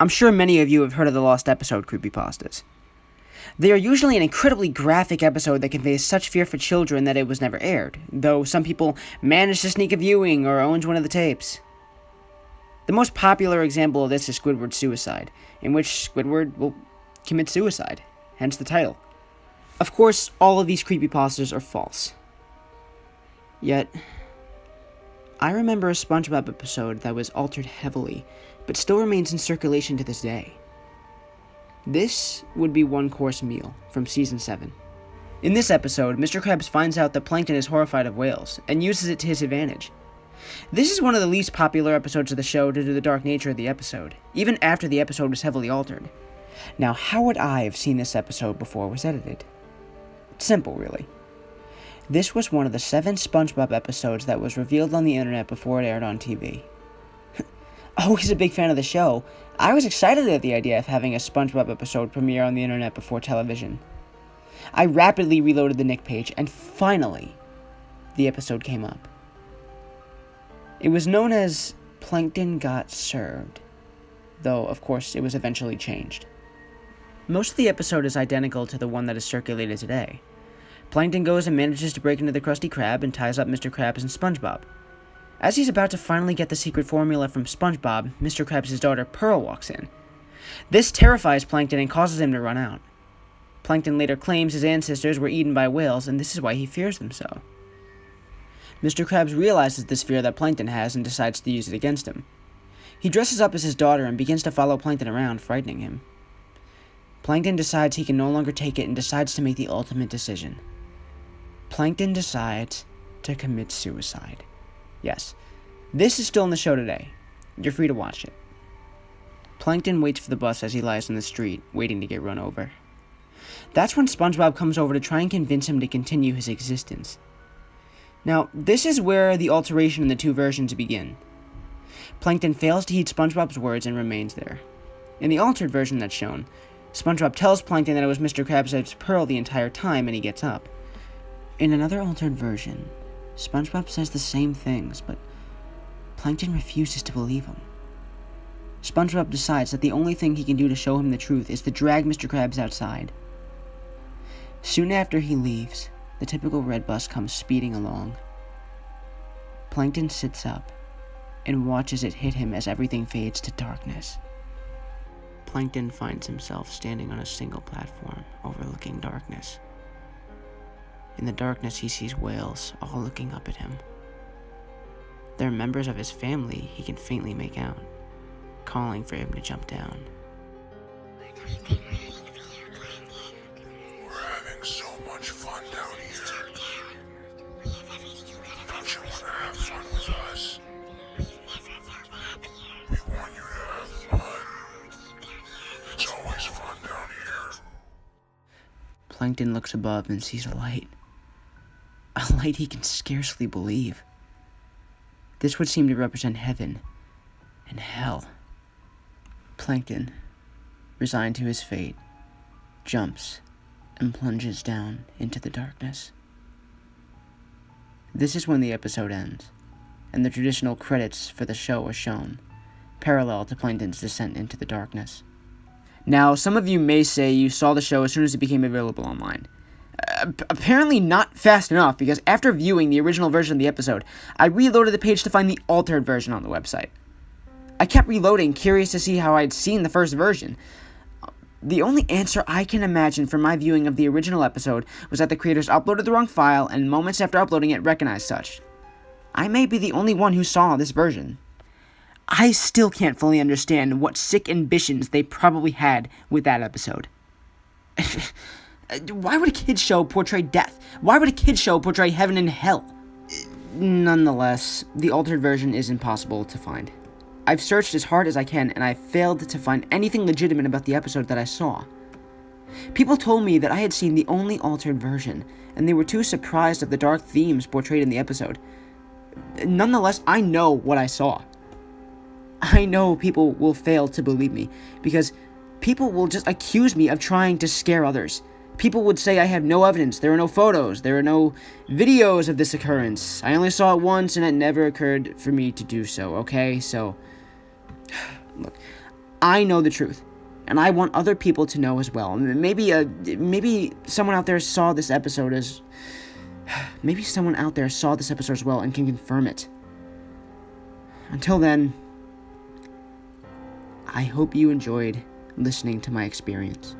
I'm sure many of you have heard of the lost episode creepypastas. They are usually an incredibly graphic episode that conveys such fear for children that it was never aired, though some people manage to sneak a viewing or owns one of the tapes. The most popular example of this is Squidward's suicide, in which Squidward will commit suicide, hence the title. Of course, all of these creepypastas are false. Yet, I remember a SpongeBob episode that was altered heavily, but still remains in circulation to this day. This would be One Course Meal from Season 7. In this episode, Mr. Krabs finds out that Plankton is horrified of whales, and uses it to his advantage. This is one of the least popular episodes of the show due to the dark nature of the episode, even after the episode was heavily altered. Now, how would I have seen this episode before it was edited? It's simple, really. This was one of the 7 SpongeBob episodes that was revealed on the internet before it aired on TV. Always a big fan of the show, I was excited at the idea of having a SpongeBob episode premiere on the internet before television. I rapidly reloaded the Nick page, and finally, the episode came up. It was known as Plankton Got Served, though, of course, it was eventually changed. Most of the episode is identical to the one that is circulated today. Plankton goes and manages to break into the Krusty Krab and ties up Mr. Krabs and SpongeBob. As he's about to finally get the secret formula from SpongeBob, Mr. Krabs' daughter Pearl walks in. This terrifies Plankton and causes him to run out. Plankton later claims his ancestors were eaten by whales, and this is why he fears them so. Mr. Krabs realizes this fear that Plankton has and decides to use it against him. He dresses up as his daughter and begins to follow Plankton around, frightening him. Plankton decides he can no longer take it and decides to make the ultimate decision. Plankton decides to commit suicide. Yes, this is still in the show today. You're free to watch it. Plankton waits for the bus as he lies in the street, waiting to get run over. That's when SpongeBob comes over to try and convince him to continue his existence. Now, this is where the alteration in the 2 versions begin. Plankton fails to heed SpongeBob's words and remains there. In the altered version that's shown, SpongeBob tells Plankton that it was Mr. Krabs' Pearl the entire time, and he gets up. In another altered version, SpongeBob says the same things, but Plankton refuses to believe him. SpongeBob decides that the only thing he can do to show him the truth is to drag Mr. Krabs outside. Soon after he leaves, the typical red bus comes speeding along. Plankton sits up and watches it hit him as everything fades to darkness. Plankton finds himself standing on a single platform overlooking darkness. In the darkness, he sees whales all looking up at him. They're members of his family he can faintly make out, calling for him to jump down. We're having so much fun down here. Don't you want to have fun with us? We want you to have fun. It's always fun down here. Plankton looks above and sees a light. A light he can scarcely believe. This would seem to represent heaven and hell. Plankton, resigned to his fate, jumps and plunges down into the darkness. This is when the episode ends, and the traditional credits for the show are shown, parallel to Plankton's descent into the darkness. Now, some of you may say you saw the show as soon as it became available online. Apparently not fast enough, because after viewing the original version of the episode, I reloaded the page to find the altered version on the website. I kept reloading, curious to see how I'd seen the first version. The only answer I can imagine for my viewing of the original episode was that the creators uploaded the wrong file, and moments after uploading it recognized such. I may be the only one who saw this version. I still can't fully understand what sick ambitions they probably had with that episode. Why would a kid's show portray death? Why would a kid's show portray heaven and hell? Nonetheless, the altered version is impossible to find. I've searched as hard as I can, and I failed to find anything legitimate about the episode that I saw. People told me that I had seen the only altered version, and they were too surprised at the dark themes portrayed in the episode. Nonetheless, I know what I saw. I know people will fail to believe me, because people will just accuse me of trying to scare others. People would say I have no evidence, there are no photos, there are no videos of this occurrence. I only saw it once and it never occurred for me to do so, okay? So, look, I know the truth, and I want other people to know as well. Maybe someone out there saw this episode as... Maybe someone out there saw this episode as well and can confirm it. Until then, I hope you enjoyed listening to my experience.